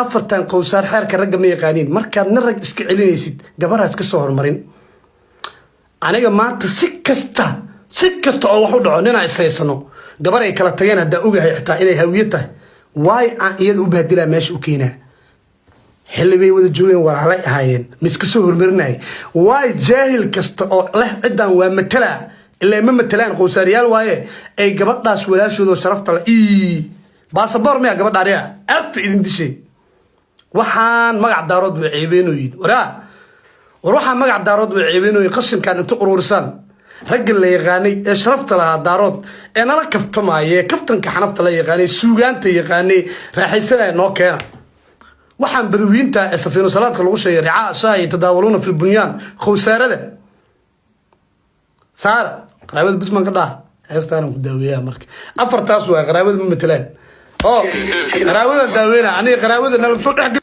afartan qowsaar xeerka ragga ma yaqaaniin markaad nin rag iska celinaysid gabaraad ka soo hormarin aniga maanta si kasta oo wax u dhaco ninaa ishaysano gabar ay kala tageen haddaa ogahay xitaa inay hawiye tahay waay aan iyada u bahdilaa meesha u keenaa xilli bay wada joogeen walaalay ahaayeen miska soo hormarinay waay jaahil kasta oo leh cidan waa matala ilaa ma matalaan qowsaariyaal waaye ay gabadhaas walaashooda sharafta la baasaboor miya gabadha ariya af idin dishay waxaan magac daarood way ceebeenooyin war waxaan magac daarood way ceebeenooyin qashinkan inta urursan rag la yaqaanay ee sharafta lahaa daarood ee nala kaftamaayay kaftanka xanafta la yaqaanay suugaanta yaqaanay raaxaysanay noo keena waxaan badawiyinta ee safiino salaadka lagu sheeyay ricaa shaay tadaawuluna fil bunyaan khowsaarada saar qaraabada bisman ka dhaah heestaan ku daaweeyaa marka afartaas waa qaraabada ma matalaan qaraabada daaweena aniga qaraabada nala soo dhex